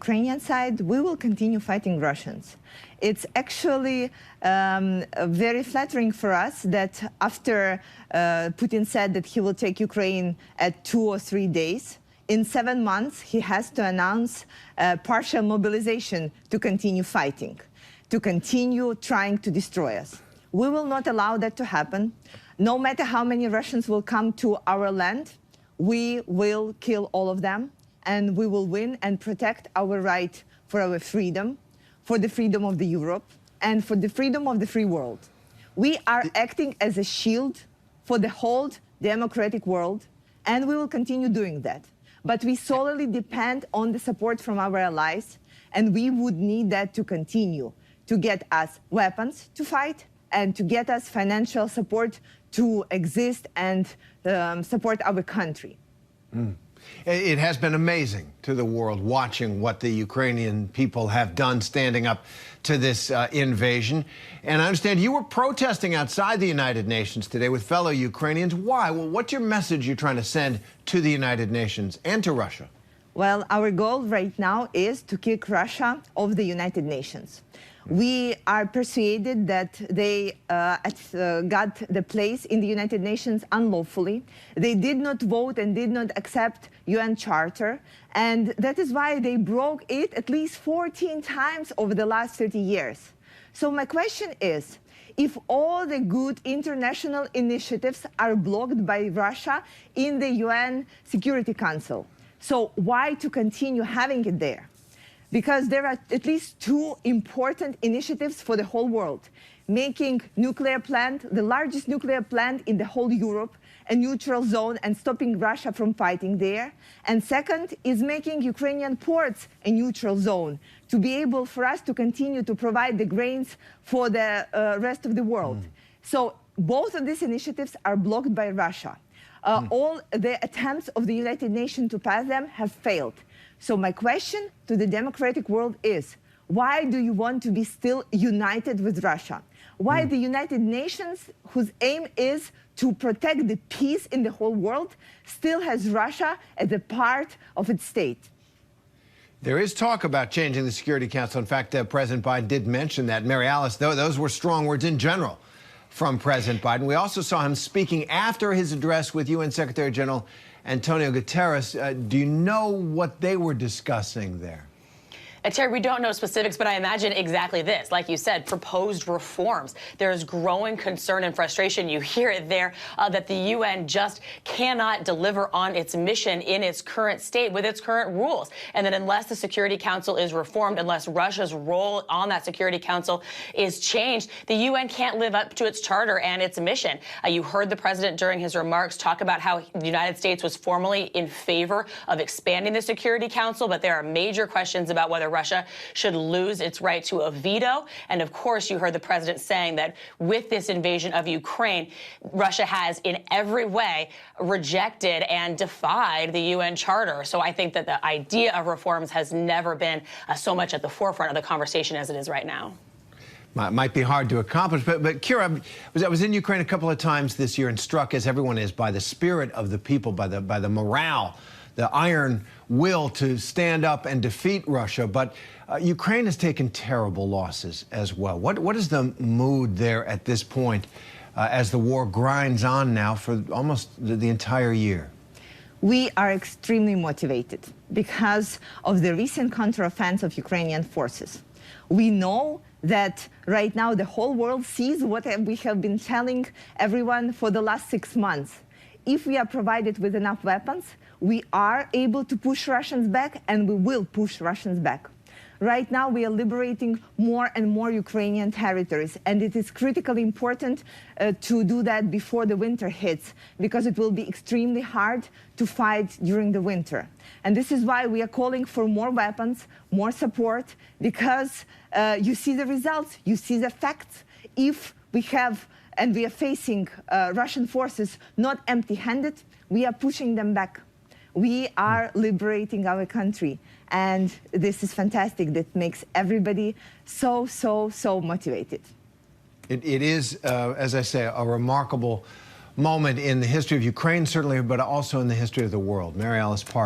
Ukrainian side, we will continue fighting Russians. It's actually very flattering for us that after Putin said that he will take Ukraine at 2 or 3 days, in 7 months he has to announce partial mobilization to continue fighting, to continue trying to destroy us. We will not allow that to happen. No matter how many Russians will come to our land, we will kill all of them, and we will win and protect our right for our freedom, for the freedom of the Europe, and for the freedom of the free world. We are acting as a shield for the whole democratic world, and we will continue doing that. But we solely depend on the support from our allies, and we would need that to continue to get us weapons to fight and to get us financial support to exist and support our country. It has been amazing to the world watching what the Ukrainian people have done standing up to this invasion. And I understand you were protesting outside the United Nations today with fellow Ukrainians. Why? Well, what's your message you're trying to send to the United Nations and to Russia? Well, our goal right now is to kick Russia off the United Nations. We are persuaded that they got the place in the United Nations unlawfully. They did not vote and did not accept UN Charter, and that is why they broke it at least 14 times over the last 30 years. So my question is, if all the good international initiatives are blocked by Russia in the UN Security Council, so why to continue having it there? Because there are at least 2 important initiatives for the whole world. Making nuclear plant, the largest nuclear plant in the whole Europe, a neutral zone and stopping Russia from fighting there. And second is making Ukrainian ports a neutral zone to be able for us to continue to provide the grains for the rest of the world. So both of these initiatives are blocked by Russia. All the attempts of the United Nations to pass them have failed. So my question to the democratic world is, why do you want to be still united with Russia? Why the United Nations, whose aim is to protect the peace in the whole world, still has Russia as a part of its state? There is talk about changing the Security Council. In fact, President Biden did mention that. Mary Alice, those were strong words in general from President Biden. We also saw him speaking after his address with UN Secretary General Antonio Guterres. Do you know what they were discussing there? Terry, we don't know specifics, but I imagine exactly this. Like you said, proposed reforms. There's growing concern and frustration. You hear it there that the UN just cannot deliver on its mission in its current state with its current rules. And that unless the Security Council is reformed, unless Russia's role on that Security Council is changed, the UN can't live up to its charter and its mission. You heard the president during his remarks talk about how the United States was formally in favor of expanding the Security Council, but there are major questions about whether Russia should lose its right to a veto. And of course, you heard the president saying that with this invasion of Ukraine, Russia has in every way rejected and defied the UN Charter. So I think that the idea of reforms has never been so much at the forefront of the conversation as it is right now. Might be hard to accomplish, but Kira, I was in Ukraine a couple of times this year and struck, as everyone is, by the spirit of the people, by the morale, the iron will to stand up and defeat Russia. But Ukraine has taken terrible losses as well. What is the mood there at this point as the war grinds on now for almost the entire year? We are extremely motivated because of the recent counteroffensive of Ukrainian forces. We know that right now the whole world sees what we have been telling everyone for the last 6 months. If we are provided with enough weapons, we are able to push Russians back, and we will push Russians back. Right now, we are liberating more and more Ukrainian territories, and it is critically important to do that before the winter hits, because it will be extremely hard to fight during the winter. And this is why we are calling for more weapons, more support, because you see the results, you see the facts. If we have, and we are facing Russian forces not empty-handed, we are pushing them back. We are liberating our country, and this is fantastic. That makes everybody so motivated. It is, as I say, a remarkable moment in the history of Ukraine, certainly, but also in the history of the world. Mary Alice Park.